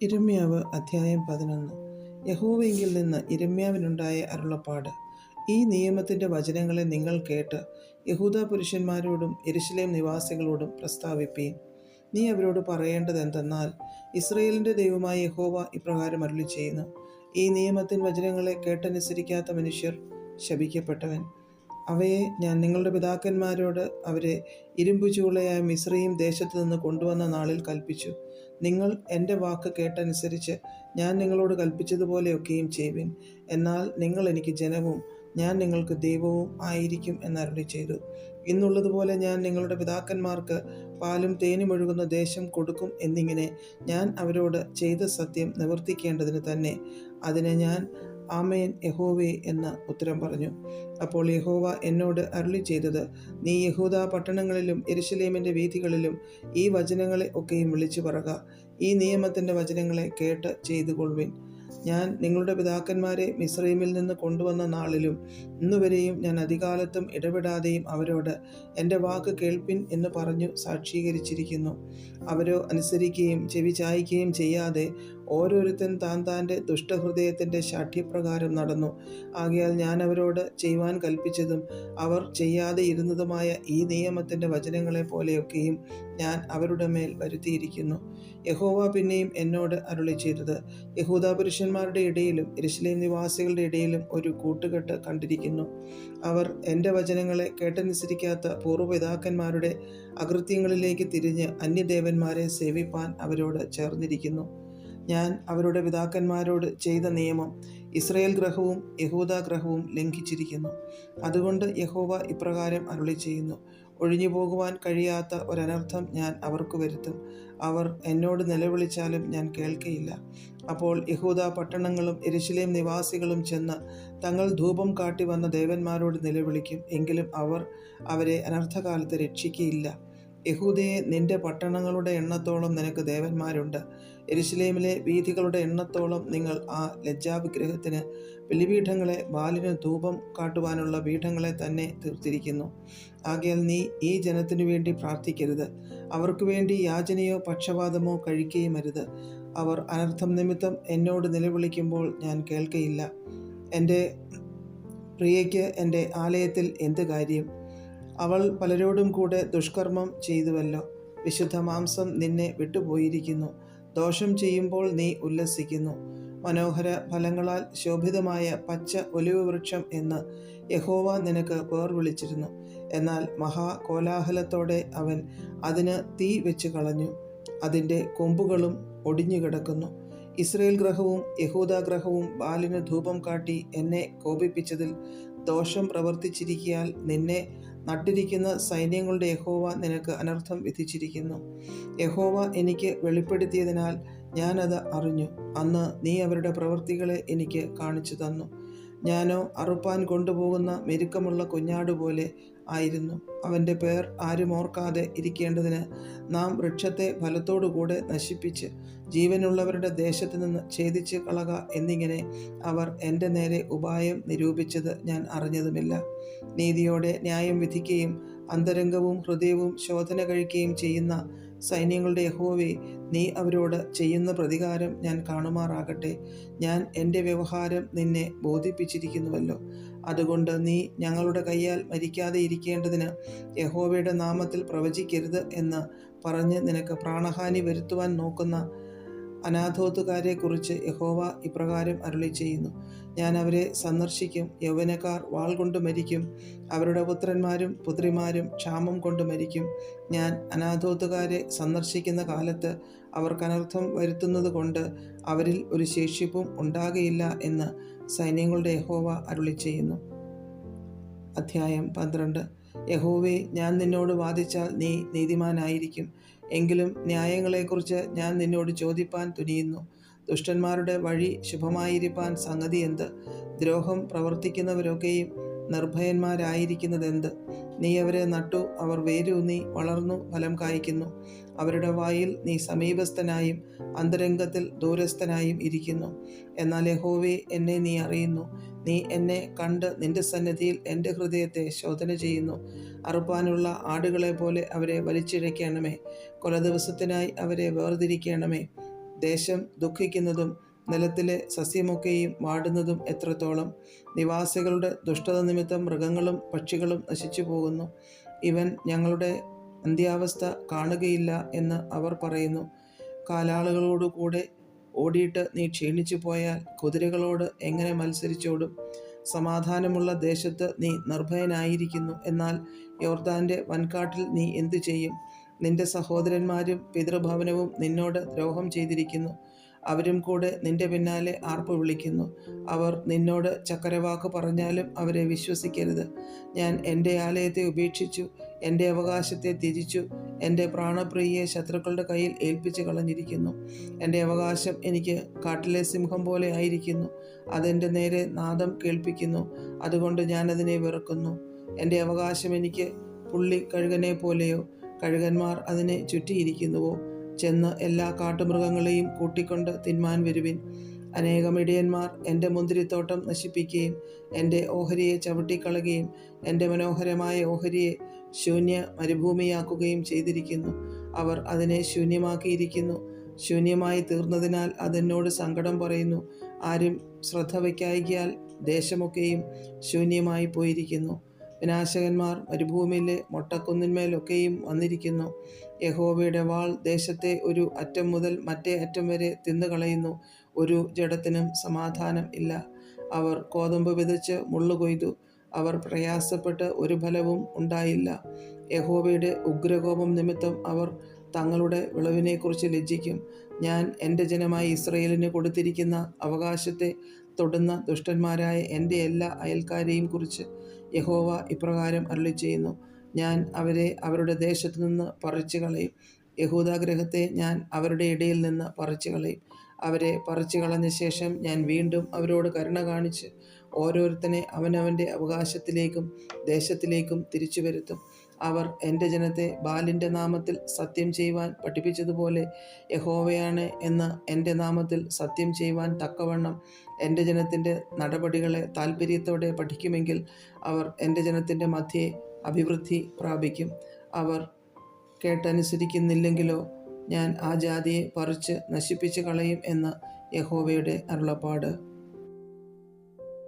യിരെമ്യാവ് അധ്യായം 11. യഹോവയിങ്കിൽ നിന്ന് യിരെമ്യാവിനുണ്ടായ അരുളപ്പാട്. ഈ നിയമത്തിൻ്റെ വചനങ്ങളെ നിങ്ങൾ കേട്ട് യഹൂദാ പുരുഷന്മാരോടും യെരൂശലേം നിവാസികളോടും പ്രസ്താവിപ്പീൻ. നീ അവരോട് പറയേണ്ടതെന്തെന്നാൽ, ഇസ്രായേലിൻ്റെ ദൈവമായ യഹോവ ഇപ്രകാരം അരുളിച്ചെയ്യുന്നു: ഈ നിയമത്തിൻ വചനങ്ങളെ കേട്ടനുസരിക്കാത്ത മനുഷ്യർ ശപിക്കപ്പെട്ടവൻ. അവയെ ഞാൻ നിങ്ങളുടെ പിതാക്കന്മാരോട് അവരെ ഇരുമ്പുചൂളയായ മിസ്രയീം ദേശത്തു നിന്ന് കൊണ്ടുവന്ന നാളിൽ കൽപ്പിച്ചു. നിങ്ങൾ എൻ്റെ വാക്ക് കേട്ടനുസരിച്ച് ഞാൻ നിങ്ങളോട് കൽപ്പിച്ചതുപോലെയൊക്കെയും ചെയ്യുവിൻ. എന്നാൽ നിങ്ങൾ എനിക്ക് ജനവും ഞാൻ നിങ്ങൾക്ക് ദൈവവും ആയിരിക്കും എന്നരുളിച്ചെയ്തു. ഇന്നുള്ളതുപോലെ ഞാൻ നിങ്ങളുടെ പിതാക്കന്മാർക്ക് പാലും തേനും ഒഴുകുന്ന ദേശം കൊടുക്കും എന്നിങ്ങനെ ഞാൻ അവരോട് ചെയ്ത സത്യം നിവർത്തിക്കേണ്ടതിന് തന്നെ അതിന് ഞാൻ ആമേൻ യഹോവേ എന്ന് ഉത്തരം പറഞ്ഞു. അപ്പോൾ യഹോവ എന്നോട് അരുളിച്ചെയ്തത്: നീ യഹൂദാ പട്ടണങ്ങളിലും യെരൂശലേമിൻ്റെ വീഥികളിലും ഈ വചനങ്ങളെ ഒക്കെയും വിളിച്ചു പറക. ഈ നിയമത്തിൻ്റെ വചനങ്ങളെ കേട്ട് ചെയ്തുകൊള്ളുവിൻ. ഞാൻ നിങ്ങളുടെ പിതാക്കന്മാരെ മിസ്രയീമിൽ നിന്ന് കൊണ്ടുവന്ന നാളിലും ഇന്നുവരെയും ഞാൻ അധികാലത്തും ഇടപെടാതെയും അവരോട് എൻ്റെ വാക്ക് കേൾപ്പിൻ എന്ന് പറഞ്ഞു സാക്ഷീകരിച്ചിരിക്കുന്നു. അവരോ അനുസരിക്കുകയും ചെവി ചായ്ക്കുകയും ചെയ്യാതെ ഓരോരുത്തൻ താൻ്റെ ദുഷ്ടഹൃദയത്തിൻ്റെ ശാഠ്യപ്രകാരം നടന്നു. ആകയാൽ ഞാൻ അവരോട് ചെയ്യുവാൻ കൽപ്പിച്ചതും അവർ ചെയ്യാതെ ഇരുന്നതുമായ ഈ നിയമത്തിൻ്റെ വചനങ്ങളെ പോലെയൊക്കെയും ഞാൻ അവരുടെ മേൽ വരുത്തിയിരിക്കുന്നു. യഹോവ പിന്നെയും എന്നോട് അരുളിച്ചെയ്തത്: യഹൂദാ പുരുഷന്മാരുടെ ഇടയിലും യെരൂശലേം നിവാസികളുടെ ഇടയിലും ഒരു കൂട്ടുകെട്ട് കണ്ടിരിക്കുന്നു. അവർ എൻ്റെ വചനങ്ങളെ കേട്ടനുസരിക്കാത്ത പൂർവ്വപിതാക്കന്മാരുടെ അകൃത്യങ്ങളിലേക്ക് തിരിഞ്ഞ് അന്യദേവന്മാരെ സേവിപ്പാൻ അവരോട് ചേർന്നിരിക്കുന്നു. ഞാൻ അവരുടെ പിതാക്കന്മാരോട് ചെയ്ത നിയമം ഇസ്രായേൽ ഗൃഹവും യഹൂദാ ഗൃഹവും ലംഘിച്ചിരിക്കുന്നു. അതുകൊണ്ട് യഹോവ ഇപ്രകാരം അരുളിച്ചെയ്യുന്നു: ഒഴിഞ്ഞു പോകുവാൻ കഴിയാത്ത ഒരനർത്ഥം ഞാൻ അവർക്ക് വരുത്തും. അവർ എന്നോട് നിലവിളിച്ചാലും ഞാൻ കേൾക്കയില്ല. അപ്പോൾ യഹൂദാ പട്ടണങ്ങളും യെരൂശലേം നിവാസികളും ചെന്ന് തങ്ങൾ ധൂപം കാട്ടി വന്ന ദേവന്മാരോട് നിലവിളിക്കും. എങ്കിലും അവർ അവരെ അനർത്ഥകാലത്ത് രക്ഷിക്കയില്ല. യഹൂദയെ, നിന്റെ പട്ടണങ്ങളുടെ എണ്ണത്തോളം നിനക്ക് ദേവന്മാരുണ്ട്. യെരൂശലേമിലെ വീഥികളുടെ എണ്ണത്തോളം നിങ്ങൾ ആ ലജ്ജാവിഗ്രഹത്തിന് ബലിപീഠങ്ങളെ, ബാലിന് ധൂപം കാട്ടുവാനുള്ള പീഠങ്ങളെ തന്നെ തീർത്തിരിക്കുന്നു. ആകയാൽ നീ ഈ ജനത്തിനു വേണ്ടി പ്രാർത്ഥിക്കരുത്. അവർക്ക് വേണ്ടി യാചനയോ പക്ഷപാതമോ കഴിക്കുകയും അരുത്. അവർ അനർത്ഥം നിമിത്തം എന്നോട് നിലവിളിക്കുമ്പോൾ ഞാൻ കേൾക്കയില്ല. എൻ്റെ പ്രിയയ്ക്ക് എൻ്റെ ആലയത്തിൽ എന്ത് കാര്യം? അവൾ പലരോടും കൂടെ ദുഷ്കർമ്മം ചെയ്തുവല്ലോ. വിശുദ്ധ മാംസം നിന്നെ വിട്ടുപോയിരിക്കുന്നു. ദോഷം ചെയ്യുമ്പോൾ നീ ഉല്ലസിക്കുന്നു. മനോഹര ഫലങ്ങളാൽ ശോഭിതമായ പച്ച ഒലിവ് വൃക്ഷം എന്ന് യഹോവ നിനക്ക് പേർ വിളിച്ചിരുന്നു. എന്നാൽ മഹാകോലാഹലത്തോടെ അവൻ അതിന് തീ വെച്ച് കളഞ്ഞു. അതിൻ്റെ കൊമ്പുകളും ഒടിഞ്ഞു കിടക്കുന്നു. ഇസ്രായേൽ ഗൃഹവും യഹൂദാ ഗൃഹവും ബാലിന് ധൂപം കാട്ടി എന്നെ കോപിപ്പിച്ചതിൽ ദോഷം പ്രവർത്തിച്ചിരിക്കയാൽ നിന്നെ നട്ടിരിക്കുന്ന സൈന്യങ്ങളുടെ യഹോവ നിനക്ക് അനർത്ഥം വിധിച്ചിരിക്കുന്നു. യഹോവ എനിക്ക് വെളിപ്പെടുത്തിയതിനാൽ ഞാനത് അറിഞ്ഞു. അന്ന് നീ അവരുടെ പ്രവൃത്തികളെ എനിക്ക് കാണിച്ചു തന്നു. ഞാനോ അറുപ്പാൻ കൊണ്ടുപോകുന്ന മെരുക്കമുള്ള കുഞ്ഞാടുപോലെ ആയിരുന്നു. അവൻ്റെ പേർ ആരും ഓർക്കാതെ ഇരിക്കേണ്ടതിന് നാം വൃക്ഷത്തെ ഫലത്തോടുകൂടെ നശിപ്പിച്ച് ജീവനുള്ളവരുടെ ദേശത്തു നിന്ന് ഛേദിച്ച് കളക എന്നിങ്ങനെ അവർ എൻ്റെ നേരെ ഉപായം നിരൂപിച്ചത് ഞാൻ അറിഞ്ഞതുമില്ല. നീതിയോടെ ന്യായം വിധിക്കുകയും അന്തരംഗവും ഹൃദയവും ശോധന കഴിക്കുകയും ചെയ്യുന്ന സൈന്യങ്ങളുടെ യഹോവേ, നീ അവരോട് ചെയ്യുന്ന പ്രതികാരം ഞാൻ കാണുമാറാകട്ടെ. ഞാൻ എൻ്റെ വ്യവഹാരം നിന്നെ ബോധിപ്പിച്ചിരിക്കുന്നുവല്ലോ. അതുകൊണ്ട് നീ ഞങ്ങളുടെ കയ്യാൽ മരിക്കാതെ ഇരിക്കേണ്ടതിന് യഹോവയുടെ നാമത്തിൽ പ്രവചിക്കരുത് എന്ന് പറഞ്ഞ് നിനക്ക് പ്രാണഹാനി വരുത്തുവാൻ നോക്കുന്ന അനാഥോത്തുകാരെക്കുറിച്ച് യഹോവ ഇപ്രകാരം അരുളിച്ചെയ്യുന്നു: ഞാൻ അവരെ സന്ദർശിക്കും. യൗവനക്കാർ വാൾ കൊണ്ട് മരിക്കും. അവരുടെ പുത്രന്മാരും പുത്രിമാരും ക്ഷാമം കൊണ്ട് മരിക്കും. ഞാൻ അനാഥോത്തുകാരെ സന്ദർശിക്കുന്ന കാലത്ത് അവർക്ക് അനർത്ഥം വരുത്തുന്നത് കൊണ്ട് അവരിൽ ഒരു ശേഷിപ്പും ഉണ്ടാകയില്ല എന്ന് സൈന്യങ്ങളുടെ യഹോവ അരുളിച്ചെയ്യുന്നു. അധ്യായം 12. യഹോവേ, ഞാൻ നിന്നോട് വാദിച്ചാൽ നീ നീതിമാനായിരിക്കും. എങ്കിലും ന്യായങ്ങളെക്കുറിച്ച് ഞാൻ നിന്നോട് ചോദിപ്പാൻ തുനിയുന്നു. ദുഷ്ടന്മാരുടെ വഴി ശുഭമായിരിക്കാൻ സംഗതി എന്ത്? ദ്രോഹം പ്രവർത്തിക്കുന്നവരൊക്കെയും നിർഭയന്മാരായിരിക്കുന്നതെന്ത്? നീ അവരെ നട്ടു, അവർ വേരൂന്നി വളർന്നു ഫലം കായ്ക്കുന്നു. അവരുടെ വായിൽ നീ സമീപസ്ഥനായും അന്തരംഗത്തിൽ ദൂരസ്ഥനായും ഇരിക്കുന്നു. എന്നാൽ യഹോവേ, എന്നെ നീ അറിയുന്നു. നീ എന്നെ കണ്ട് നിന്റെ സന്നിധിയിൽ എൻ്റെ ഹൃദയത്തെ ശോധന ചെയ്യുന്നു. അറുപ്പാനുള്ള ആടുകളെ പോലെ അവരെ വലിച്ചിഴയ്ക്കണമേ. കൊലദിവസത്തിനായി അവരെ വേർതിരിക്കണമേ. ദേശം ദുഃഖിക്കുന്നതും നിലത്തിലെ സസ്യമൊക്കെയും വാടുന്നതും എത്രത്തോളം! നിവാസികളുടെ ദുഷ്ടത നിമിത്തം മൃഗങ്ങളും പക്ഷികളും നശിച്ചു പോകുന്നു. ഇവൻ ഞങ്ങളുടെ അന്ത്യാവസ്ഥ കാണുകയില്ല എന്ന് അവർ പറയുന്നു. കാലാളുകളോടുകൂടെ ഓടിയിട്ട് നീ ക്ഷീണിച്ചു പോയാൽ കുതിരകളോട് എങ്ങനെ മത്സരിച്ചോടും? സമാധാനമുള്ള ദേശത്ത് നീ നിർഭയനായിരിക്കുന്നു. എന്നാൽ യോർദാന്റെ വൻകാട്ടിൽ നീ എന്തു ചെയ്യും? നിന്റെ സഹോദരന്മാരും പിതൃഭവനവും നിന്നോട് ദ്രോഹം ചെയ്തിരിക്കുന്നു. അവരും കൂടെ നിന്റെ പിന്നാലെ ആർപ്പ് വിളിക്കുന്നു. അവർ നിന്നോട് ചക്കരവാക്ക് പറഞ്ഞാലും അവരെ വിശ്വസിക്കരുത്. ഞാൻ എൻ്റെ ആലയത്തെ ഉപേക്ഷിച്ചു, എൻ്റെ അവകാശത്തെ ത്യജിച്ചു, എൻ്റെ പ്രാണപ്രിയയെ ശത്രുക്കളുടെ കയ്യിൽ ഏൽപ്പിച്ചു കളഞ്ഞിരിക്കുന്നു. എൻ്റെ അവകാശം എനിക്ക് കാട്ടിലെ സിംഹം പോലെ ആയിരിക്കുന്നു. അതെൻ്റെ നേരെ നാദം കേൾപ്പിക്കുന്നു. അതുകൊണ്ട് ഞാൻ അതിനെ വെറുക്കുന്നു. എൻ്റെ അവകാശം എനിക്ക് പുള്ളിക്കഴുകനെ പോലെയോ? കഴുകന്മാർ അതിനെ ചുറ്റിയിരിക്കുന്നുവോ? ചെന്ന് എല്ലാ കാട്ടുമൃഗങ്ങളെയും കൂട്ടിക്കൊണ്ട് തിന്മാൻ വരുവിൻ. അനേകം ഇടയന്മാർ എൻ്റെ മുന്തിരിത്തോട്ടം നശിപ്പിക്കുകയും എൻ്റെ ഓഹരിയെ ചവിട്ടിക്കളയുകയും എൻ്റെ മനോഹരമായ ഓഹരിയെ ശൂന്യ മരുഭൂമിയാക്കുകയും ചെയ്തിരിക്കുന്നു. അവർ അതിനെ ശൂന്യമാക്കിയിരിക്കുന്നു. ശൂന്യമായി തീർന്നതിനാൽ അതെന്നോട് സങ്കടം പറയുന്നു. ആരും ശ്രദ്ധ വയ്ക്കായികയാൽ ദേശമൊക്കെയും ശൂന്യമായി പോയിരിക്കുന്നു. വിനാശകന്മാർ മരുഭൂമിയിലെ മൊട്ടക്കുന്നിന്മേലൊക്കെയും വന്നിരിക്കുന്നു. യഹോവയുടെ വാൾ ദേശത്തെ ഒരു അറ്റം മുതൽ മറ്റേ അറ്റം വരെ തിന്നുകളയുന്നു. ഒരു ജഡത്തിനും സമാധാനം ഇല്ല. അവർ കോതമ്പ് വിതച്ച് മുള്ളു കൊയ്തു. അവർ പ്രയാസപ്പെട്ട് ഒരു ഫലവും ഉണ്ടായില്ല. യഹോവയുടെ ഉഗ്രകോപം നിമിത്തം അവർ തങ്ങളുടെ വിളവിനെക്കുറിച്ച് ലജ്ജിക്കും. ഞാൻ എൻ്റെ ജനമായ ഇസ്രായേലിന് കൊടുത്തിരിക്കുന്ന അവകാശത്തെ തൊടുന്ന ദുഷ്ടന്മാരായ എൻ്റെ എല്ലാ അയൽക്കാരെയും കുറിച്ച് യഹോവ ഇപ്രകാരം അരുളിച്ചെയ്യുന്നു. ഞാൻ അവരെ അവരുടെ ദേശത്തു നിന്ന് പറിച്ചു കളയും. യഹൂദാഗൃഹത്തെ ഞാൻ അവരുടെ ഇടയിൽ നിന്ന് പറിച്ചു കളയും. അവരെ പറിച്ചു കളഞ്ഞ ശേഷം ഞാൻ വീണ്ടും അവരോട് കരുണ കാണിച്ച് ഓരോരുത്തനെ അവനവൻ്റെ അവകാശത്തിലേക്കും ദേശത്തിലേക്കും തിരിച്ചു വരുത്തും. അവർ എൻ്റെ ജനത്തെ ബാലിൻ്റെ നാമത്തിൽ സത്യം ചെയ്യുവാൻ പഠിപ്പിച്ചതുപോലെ യഹോവയാണ് എന്ന് എൻ്റെ നാമത്തിൽ സത്യം ചെയ്യുവാൻ തക്കവണ്ണം എൻ്റെ ജനത്തിൻ്റെ നടപടികളെ താൽപ്പര്യത്തോടെ പഠിക്കുമെങ്കിൽ അവർ എൻ്റെ ജനത്തിൻ്റെ മധ്യേ അഭിവൃദ്ധി പ്രാപിക്കും. അവർ കേട്ടനുസരിക്കുന്നില്ലെങ്കിലോ ഞാൻ ആ ജാതിയെ പറിച്ച് നശിപ്പിച്ച് കളയും എന്ന് യഹോവയുടെ അരുളപ്പാട്.